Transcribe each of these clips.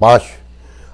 5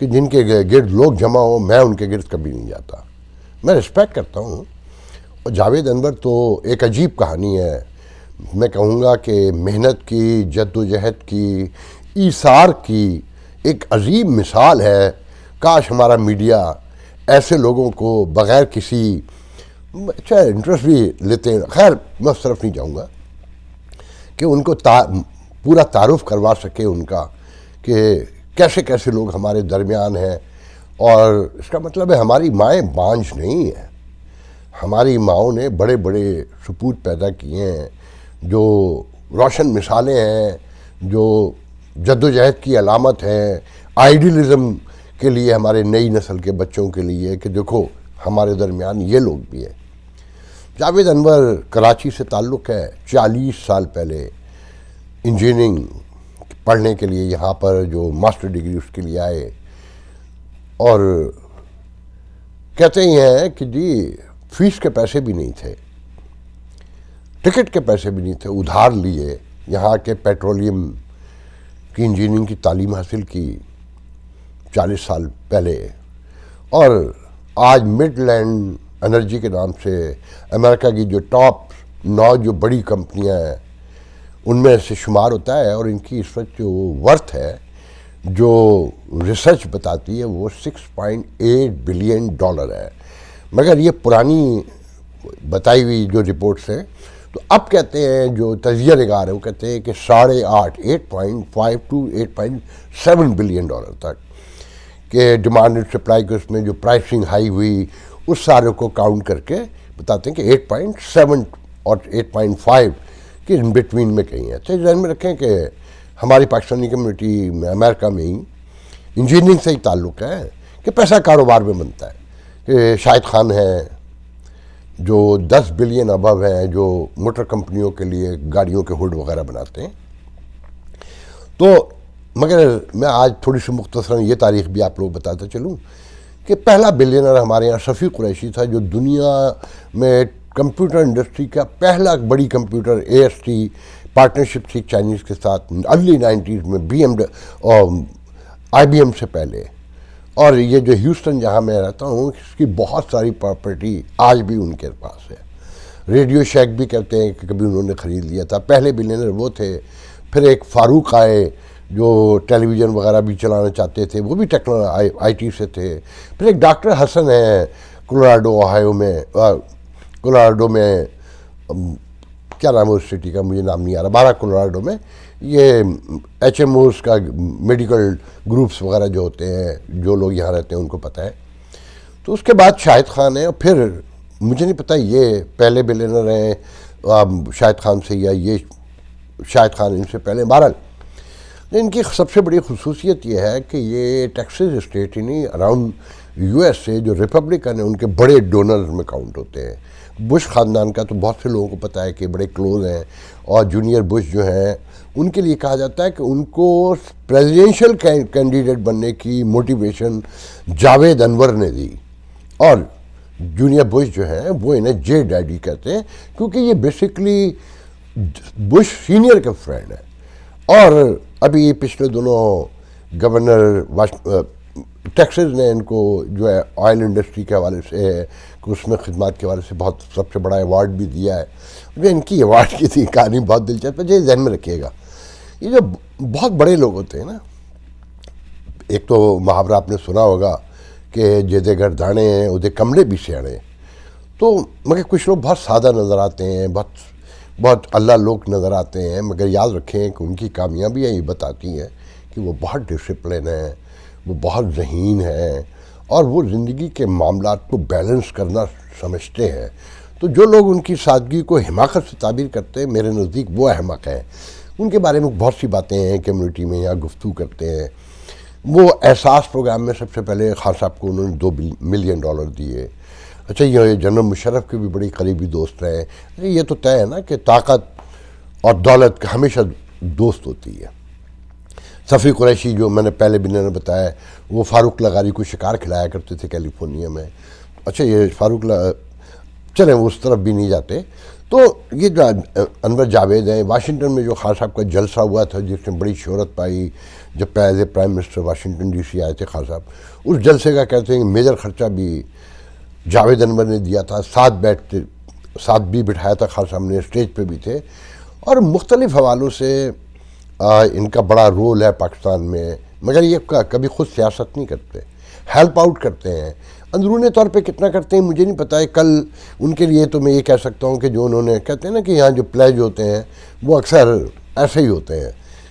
کہ جن کے گرد لوگ جمع ہوں میں ان کے گرد کبھی نہیں جاتا. میں رسپیکٹ کرتا ہوں. اور جاوید انور تو ایک عجیب کہانی ہے. میں کہوں گا کہ محنت کی، جد و جہد کی، ایثار کی ایک عظیم مثال ہے. کاش ہمارا میڈیا ایسے لوگوں کو بغیر کسی اچھا انٹرسٹ بھی لیتے ہیں. خیر میں اس طرف نہیں جاؤں گا کہ ان کو پورا تعارف کروا سکے ان کا کہ کیسے کیسے لوگ ہمارے درمیان ہیں. اور اس کا مطلب ہے ہماری مائیں بانجھ نہیں ہیں. ہماری ماؤں نے بڑے بڑے سپوت پیدا کیے ہیں جو روشن مثالیں ہیں، جو جد و جہد کی علامت ہیں، آئیڈیلزم کے لیے ہمارے نئی نسل کے بچوں کے لیے کہ دیکھو ہمارے درمیان یہ لوگ بھی ہیں. جاوید انور کراچی سے تعلق ہے. 40 سال پہلے انجینئرنگ پڑھنے کے لیے یہاں پر جو ماسٹر ڈگری اس کے لیے آئے اور کہتے ہی ہیں کہ جی فیس کے پیسے بھی نہیں تھے، ٹکٹ کے پیسے بھی نہیں تھے، ادھار لیے یہاں کے پیٹرولیم کی انجینئرنگ کی تعلیم حاصل کی 40 سال پہلے. اور آج مڈ لینڈ انرجی کے نام سے امریکہ کی جو ٹاپ 9 جو بڑی کمپنیاں ہیں ان میں سے شمار ہوتا ہے. اور ان کی اس وقت جو ورتھ ہے جو ریسرچ بتاتی ہے وہ $6.8 بلین ہے. مگر یہ پرانی بتائی ہوئی جو رپورٹس ہیں تو اب کہتے ہیں جو تجزیہ نگار ہے وہ کہتے ہیں کہ 8.5 to 8.7 بلین تک کہ ڈیمانڈ اینڈ سپلائی کے اس میں جو پرائسنگ ہائی ہوئی اس سارے کو کاؤنٹ کر کے بتاتے ہیں کہ 8.7 اور 8.5 کہ ان بٹوین میں کہیں ہے. تو ذہن میں رکھیں کہ ہماری پاکستانی کمیونٹی میں امریکہ میں ہی انجینئرنگ سے ہی تعلق ہے کہ پیسہ کاروبار میں بنتا ہے. کہ شاہد خان ہیں جو 10 بلین ابو ہیں جو موٹر کمپنیوں کے لیے گاڑیوں کے ہوڈ وغیرہ بناتے ہیں. تو مگر میں آج تھوڑی سی مختصراً یہ تاریخ بھی آپ لوگ بتاتا چلوں کہ پہلا بلینر ہمارے یہاں شفیع قریشی تھا جو دنیا میں کمپیوٹر انڈسٹری کا پہلا بڑی کمپیوٹر AST پارٹنرشپ تھی چائنیز کے ساتھ ارلی 90s میں IBM سے پہلے. اور یہ جو ہیوسٹن جہاں میں رہتا ہوں اس کی بہت ساری پراپرٹی آج بھی ان کے پاس ہے. ریڈیو شیک بھی کہتے ہیں کہ کبھی انہوں نے خرید لیا تھا. پہلے بلینر وہ تھے. پھر ایک فاروق آئے جو ٹیلی ویژن وغیرہ بھی چلانا چاہتے تھے، وہ بھی IT سے تھے. پھر ایک ڈاکٹر حسن ہیں کولوراڈو میں کیا نام ہے اس سٹی کا مجھے نام نہیں آ رہا، بارہ کولوراڈو میں یہ HMOs کا میڈیکل گروپس وغیرہ جو ہوتے ہیں جو لوگ یہاں رہتے ہیں ان کو پتہ ہے. تو اس کے بعد شاہد خان ہیں اور پھر مجھے نہیں پتہ یہ پہلے بلینر ہیں شاہد خان سے یا یہ شاہد خان ان سے پہلے. بہرحال ان کی سب سے بڑی خصوصیت یہ ہے کہ یہ ٹیکساس اسٹیٹ ہی نہیں اراؤنڈ USA جو ریپبلکن ہیں ان کے بڑے ڈونرز میں کاؤنٹ ہوتے ہیں. بش خاندان کا تو بہت سے لوگوں کو پتہ ہے کہ بڑے کلوز ہیں اور جونیئر بش جو ہیں ان کے لیے کہا جاتا ہے کہ ان کو پریزیڈنشل کینڈیڈیٹ بننے کی موٹیویشن جاوید انور نے دی. اور جونیئر بش جو ہیں وہ انہیں جے ڈیڈی کہتے ہیں کیونکہ یہ بیسکلی بش سینئر کے فرینڈ ہیں. اور ابھی پچھلے دنوں گورنر ٹیکساس نے ان کو جو ہے آئل انڈسٹری کے حوالے سے کہ اس میں خدمات کے حوالے سے بہت سب سے بڑا ایوارڈ بھی دیا ہے. جو ان کی ایوارڈ کی تھی کہانی بہت دلچسپ ہے، یہ ذہن میں رکھیے گا. یہ جو بہت بڑے لوگ ہوتے ہیں نا، ایک تو محاورہ آپ نے سنا ہوگا کہ جیدے گھر دانے ہیں ادھے کملے بھی سیاڑے. تو مگر کچھ لوگ بہت سادہ نظر آتے ہیں، بہت اللہ لوگ نظر آتے ہیں، مگر یاد رکھیں کہ ان کی کامیابیاں یہ بتاتی ہیں کہ وہ بہت ڈسپلن ہیں، وہ بہت ذہین ہیں اور وہ زندگی کے معاملات کو بیلنس کرنا سمجھتے ہیں. تو جو لوگ ان کی سادگی کو حماقت سے تعبیر کرتے ہیں میرے نزدیک وہ احمق ہیں. ان کے بارے میں بہت سی باتیں ہیں کمیونٹی میں یا گفتگو کرتے ہیں. وہ احساس پروگرام میں سب سے پہلے خان صاحب کو انہوں نے $2 ملین دیے. اچھا یہ جنرل مشرف کے بھی بڑی قریبی دوست رہے. یہ تو طے ہے نا کہ طاقت اور دولت کا ہمیشہ دوست ہوتی ہے. شفیع قریشی جو میں نے پہلے بھی نے بتایا وہ فاروق لغاری کو شکار کھلایا کرتے تھے کیلیفورنیا میں. اچھا یہ فاروق چلیں اس طرف بھی نہیں جاتے. تو یہ جو انور جاوید ہیں، واشنگٹن میں جو خان صاحب کا جلسہ ہوا تھا جس نے بڑی شہرت پائی جب پہلے پرائم منسٹر واشنگٹن ڈی سی آئے تھے خان صاحب، اس جلسے کا کہتے ہیں کہ میجر خرچہ بھی جاوید انور نے دیا تھا، ساتھ بھی بٹھایا تھا خان صاحب نے، اسٹیج پہ بھی تھے، اور مختلف حوالوں سے ان کا بڑا رول ہے پاکستان میں، مگر یہ کبھی خود سیاست نہیں کرتے، ہیلپ آؤٹ کرتے ہیں، اندرونی طور پہ کتنا کرتے ہیں مجھے نہیں پتہ ہے۔ کل ان کے لیے تو میں یہ کہہ سکتا ہوں کہ جو انہوں نے کہتے ہیں نا کہ یہاں جو پلیج ہوتے ہیں وہ اکثر ایسے ہی ہوتے ہیں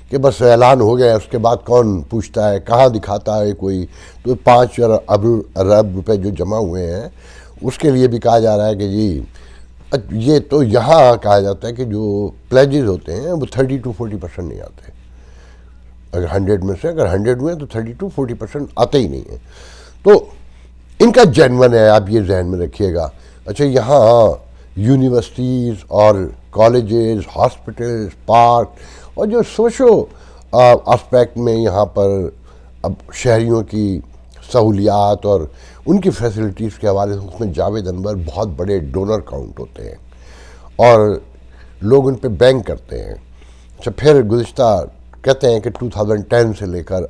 کہ بس اعلان ہو گیا، اس کے بعد کون پوچھتا ہے، کہاں دکھاتا ہے کوئی، تو 5 ارب روپے جو جمع ہوئے ہیں اس کے لیے بھی کہا جا رہا ہے کہ جی یہ تو یہاں کہا جاتا ہے کہ جو پلیجز ہوتے ہیں وہ 30 to 40% نہیں آتے، اگر 100 میں سے اگر 100 ہوئے تو 30 to 40% آتے ہی نہیں ہیں، تو ان کا جینون ہے، آپ یہ ذہن میں رکھیے گا۔ اچھا، یہاں یونیورسٹیز اور کالجز، ہاسپٹلز، پارک اور جو سوشو اسپیکٹ میں یہاں پر اب شہریوں کی سہولیات اور ان کی فیسلٹیز کے حوالے سے اس میں جاوید انور بہت بڑے ڈونر کاؤنٹ ہوتے ہیں اور لوگ ان پہ بینک کرتے ہیں۔ اچھا، پھر گزشتہ کہتے ہیں کہ 2010 سے لے کر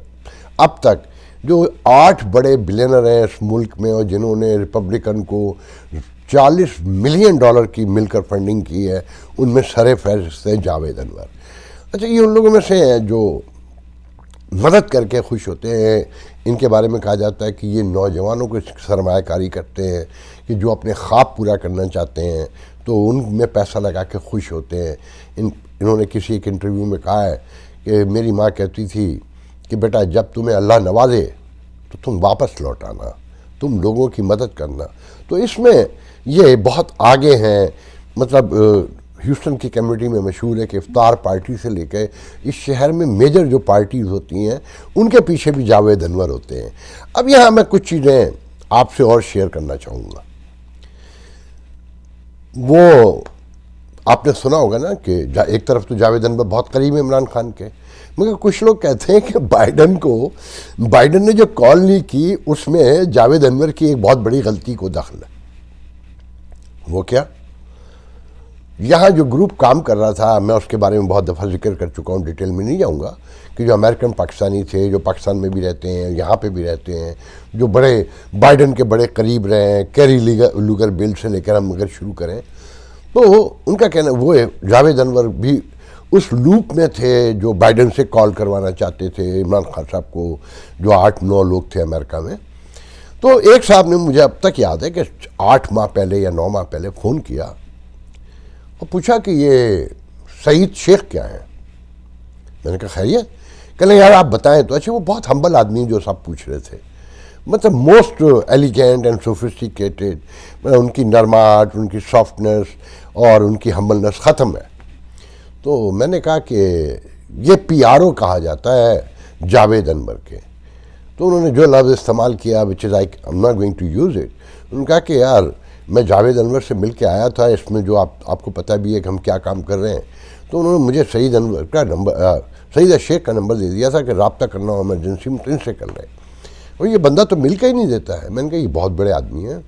اب تک جو 8 بڑے بلینر ہیں اس ملک میں اور جنہوں نے ریپبلکن کو $40 ملین کی مل کر فنڈنگ کی ہے، ان میں سر فہرست ہے جاوید انور۔ اچھا، یہ ان لوگوں میں سے ہیں جو مدد کر کے خوش ہوتے ہیں، ان کے بارے میں کہا جاتا ہے کہ یہ نوجوانوں کو سرمایہ کاری کرتے ہیں کہ جو اپنے خواب پورا کرنا چاہتے ہیں تو ان میں پیسہ لگا کے خوش ہوتے ہیں۔ انہوں نے کسی ایک انٹرویو میں کہا ہے کہ میری ماں کہتی تھی کہ بیٹا جب تمہیں اللہ نوازے تو تم واپس لوٹ آنا، تم لوگوں کی مدد کرنا۔ تو اس میں یہ بہت آگے ہیں، مطلب ہیوسٹن کی کمیونٹی میں مشہور ہے کہ افطار پارٹی سے لے کے اس شہر میں میجر جو پارٹیز ہوتی ہیں ان کے پیچھے بھی جاوید انور ہوتے ہیں۔ اب یہاں میں کچھ چیزیں آپ سے اور شیئر کرنا چاہوں گا۔ وہ آپ نے سنا ہوگا نا کہ ایک طرف تو جاوید انور بہت قریب ہے عمران خان کے، مگر کچھ لوگ کہتے ہیں کہ بائیڈن نے جو کال نہیں کی اس میں جاوید انور کی ایک بہت بڑی غلطی کو دخل ہے۔ وہ کیا؟ یہاں جو گروپ کام کر رہا تھا، میں اس کے بارے میں بہت دفعہ ذکر کر چکا ہوں، ڈیٹیل میں نہیں جاؤں گا، کہ جو امریکن پاکستانی تھے جو پاکستان میں بھی رہتے ہیں، یہاں پہ بھی رہتے ہیں، جو بڑے بائیڈن کے بڑے قریب رہے ہیں، کیری لوگر بل سے لے کر ہم اگر شروع کریں تو ان کا کہنا وہ جاوید انور بھی اس لوپ میں تھے جو بائیڈن سے کال کروانا چاہتے تھے عمران خان صاحب کو، جو 8-9 لوگ تھے امریکہ میں۔ تو ایک صاحب نے مجھے اب تک یاد ہے کہ 8 ماہ پہلے یا 9 ماہ پہلے فون کیا اور پوچھا کہ یہ سعید شیخ کیا ہیں؟ میں نے کہا خیریت؟ کہ نہیں یار آپ بتائیں تو۔ اچھا، وہ بہت ہمبل آدمی جو سب پوچھ رہے تھے، مطلب موسٹ ایلیگینٹ اینڈ سوفسٹیکیٹڈ، مطلب ان کی نرماہٹ، ان کی سافٹنس اور ان کی ہمبلنس ختم ہے۔ تو میں نے کہا کہ یہ PRO کہا جاتا ہے جاوید انور کے۔ تو انہوں نے جو لفظ استعمال کیا which is like I'm not going to use it، انہوں نے کہا کہ یار میں جاوید انور سے مل کے آیا تھا، اس میں جو آپ کو پتہ بھی ہے کہ ہم کیا کام کر رہے ہیں۔ تو انہوں نے مجھے سعید انور کا نمبر، سعید شیخ کا نمبر دے دیا تھا کہ رابطہ کرنا ہو ایمرجنسی میں تو ان سے کر رہے ہیں، اور یہ بندہ تو مل کے ہی نہیں دیتا ہے۔ میں نے کہا یہ بہت بڑے آدمی ہیں،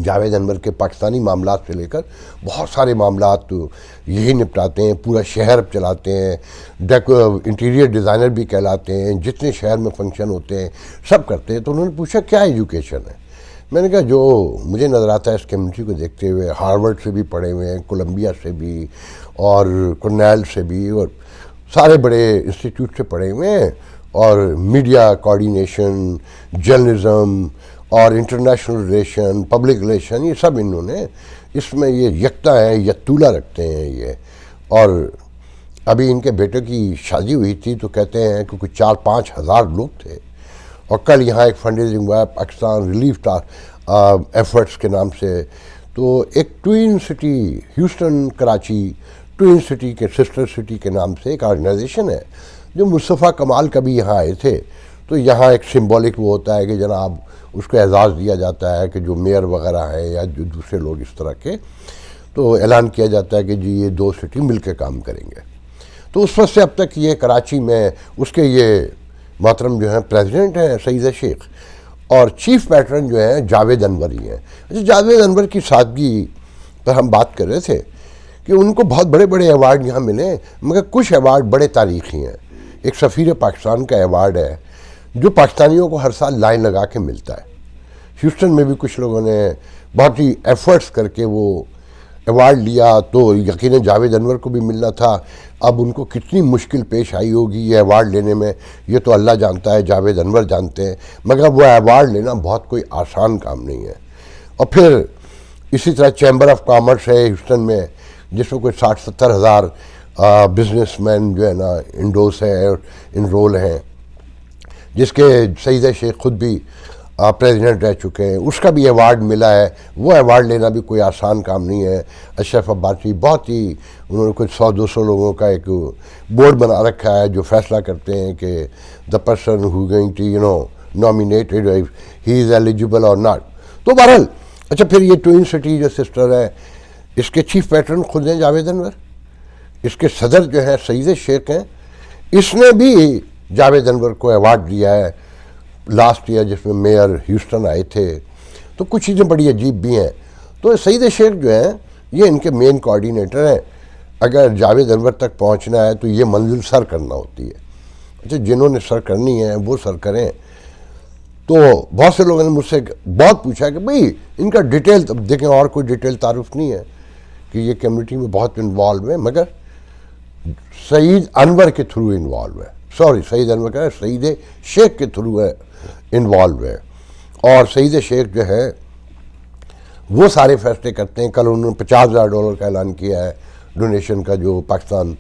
جاوید انور کے پاکستانی معاملات سے لے کر بہت سارے معاملات تو یہی نپٹاتے ہیں، پورا شہر چلاتے ہیں، انٹیریئر ڈیزائنر بھی کہلاتے ہیں، جتنے شہر میں فنکشن ہوتے ہیں سب کرتے ہیں۔ تو انہوں نے پوچھا کیا ایجوکیشن ہے؟ میں نے کہا جو مجھے نظر آتا ہے اس کمیونٹی کو دیکھتے ہوئے، ہارورڈ سے بھی پڑھے ہوئے ہیں، کولمبیا سے بھی اور کرنیل سے بھی، اور سارے بڑے انسٹیٹیوٹ سے پڑھے ہوئے ہیں، اور میڈیا کوآرڈینیشن، جرنلزم اور انٹرنیشنل ریلیشن، پبلک ریلیشن، یہ سب انہوں نے اس میں یہ یکتا ہیں، یکتولہ رکھتے ہیں یہ۔ اور ابھی ان کے بیٹے کی شادی ہوئی تھی تو کہتے ہیں کہ کچھ 4-5 ہزار لوگ تھے، اور کل یہاں ایک فنڈ ریزنگ ہوا ہے پاکستان ریلیف ایفرٹس کے نام سے۔ تو ایک twin city, Houston Karachi twin city کے سسٹر سٹی کے نام سے ایک آرگنائزیشن ہے، جو مصطفیٰ کمال کبھی یہاں آئے تھے، تو یہاں ایک سمبولک وہ ہوتا ہے کہ جناب اس کو اعزاز دیا جاتا ہے کہ جو میئر وغیرہ ہیں یا جو دوسرے لوگ اس طرح کے، تو اعلان کیا جاتا ہے کہ جی یہ 2 سٹی مل کے کام کریں گے۔ تو اس وقت سے اب تک یہ کراچی میں اس کے یہ محترم جو ہیں پریزیڈنٹ ہیں سعید شیخ، اور چیف پیٹرن جو ہیں جاوید انور ہی ہیں۔ اچھا، جاوید انور کی سادگی پر ہم بات کر رہے تھے کہ ان کو بہت بڑے بڑے ایوارڈ یہاں ملے، مگر کچھ ایوارڈ بڑے تاریخی ہیں. ایک سفیر پاکستان کا ایوارڈ ہے جو پاکستانیوں کو ہر سال لائن لگا کے ملتا ہے. ہیوسٹن میں بھی کچھ لوگوں نے بہت ہی ایفرٹس کر کے وہ ایوارڈ لیا، تو یقیناً جاوید انور کو بھی ملنا تھا. اب ان کو کتنی مشکل پیش آئی ہوگی یہ ایوارڈ لینے میں، یہ تو اللہ جانتا ہے، جاوید انور جانتے ہیں، مگر وہ ایوارڈ لینا بہت کوئی آسان کام نہیں ہے. اور پھر اسی طرح چیمبر آف کامرس ہے ہیوسٹن میں، جس میں کوئی 60-70 ہزار بزنس مین جو ہے نا انڈوس ہیں، انرول ہیں، جس کے سعید شیخ خود بھی پریزیڈنٹ رہ چکے ہیں. اس کا بھی ایوارڈ ملا ہے. وہ ایوارڈ لینا بھی کوئی آسان کام نہیں ہے. اشرف عباسی بہت ہی، انہوں نے کچھ 100-200 لوگوں کا ایک بورڈ بنا رکھا ہے جو فیصلہ کرتے ہیں کہ the person who going to nominated he is eligible اور ناٹ. تو بہرحال اچھا، پھر یہ ٹوئن سٹی جو سسٹر ہے، اس کے چیف پیٹرن خود ہیں جاوید انور. اس کے صدر جو ہیں سعید شیخ ہیں. اس نے بھی جاوید انور کو ایوارڈ دیا ہے لاسٹ ایئر، جس میں میئر ہیوسٹن آئے تھے. تو کچھ چیزیں بڑی عجیب بھی ہیں. تو سعید شیخ جو ہیں یہ ان کے مین کوآرڈینیٹر ہیں. اگر جاوید انور تک پہنچنا ہے تو یہ منزل سر کرنا ہوتی ہے. اچھا، جنہوں نے سر کرنی ہے وہ سر کریں. تو بہت سے لوگوں نے مجھ سے بہت پوچھا کہ بھئی ان کا ڈیٹیل دیکھیں، اور کوئی ڈیٹیل تعارف نہیں ہے کہ یہ کمیونٹی میں بہت انوالو ہے، مگر سعید انور کے تھرو انوالو ہے. سعید انور کا سعید شیخ کے تھرو ہے انوالو ہے. اور سعید شیخ جو ہے وہ سارے فیصلے کرتے ہیں. کل انہوں نے $50,000 کا اعلان کیا ہے ڈونیشن کا، جو پاکستان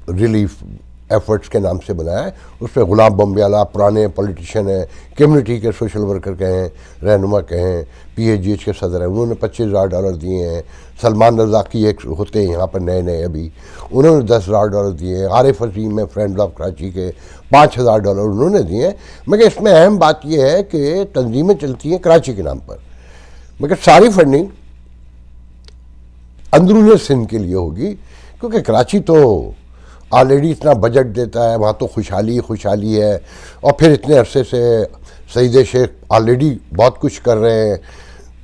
ریلیف ایفرٹس کے نام سے بنایا ہے. اس پہ غلام بمبیالہ پرانے پولیٹیشین ہیں، کمیونٹی کے سوشل ورکر کہیں، رہنما کہیں، PAGH کے صدر ہیں، انہوں نے $25,000 دیے ہیں. سلمان رضاقی ایک ہوتے ہیں یہاں پر نئے ابھی، انہوں نے $10,000 دیے ہیں. عارف عظیم ہے فرینڈز آف کراچی کے، $5,000 انہوں نے دیے ہیں. مگر اس میں اہم بات یہ ہے کہ تنظیمیں چلتی ہیں کراچی کے نام پر، مگر ساری فنڈنگ اندرون سندھ کے لیے ہوگی، کیونکہ کراچی تو آلریڈی اتنا بجٹ دیتا ہے، وہاں تو خوشحالی ہے. اور پھر اتنے عرصے سے سعید شیخ آلریڈی بہت کچھ کر رہے ہیں.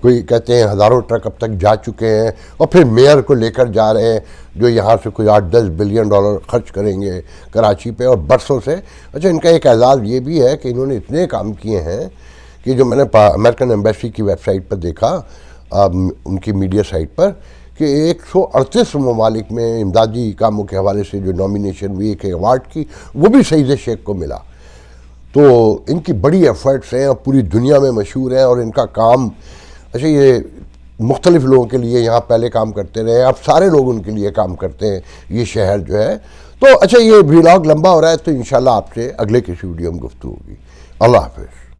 کوئی کہتے ہیں ہزاروں ٹرک اب تک جا چکے ہیں، اور پھر میئر کو لے کر جا رہے ہیں جو یہاں سے کوئی $8-10 بلین خرچ کریں گے کراچی پہ، اور برسوں سے. اچھا، ان کا ایک اعزاز یہ بھی ہے کہ انہوں نے اتنے کام کیے ہیں کہ جو میں نے امریکن ایمبیسی کی ویب سائٹ پر دیکھا، ان کی میڈیا سائٹ پر، کہ 138 ممالک میں امدادی کاموں کے حوالے سے جو نامینیشن ہوئی ایک ایوارڈ کی، وہ بھی سعید شیخ کو ملا. تو ان کی بڑی ایفرٹس ہیں اور پوری دنیا میں مشہور ہیں. اور ان کا کام، اچھا، یہ مختلف لوگوں کے لیے یہاں پہلے کام کرتے رہے، اب سارے لوگ ان کے لیے کام کرتے ہیں یہ شہر جو ہے. تو اچھا، یہ ولاگ لمبا ہو رہا ہے، تو انشاءاللہ آپ سے اگلے کسی ویڈیو میں گفتگو ہوگی. اللہ حافظ.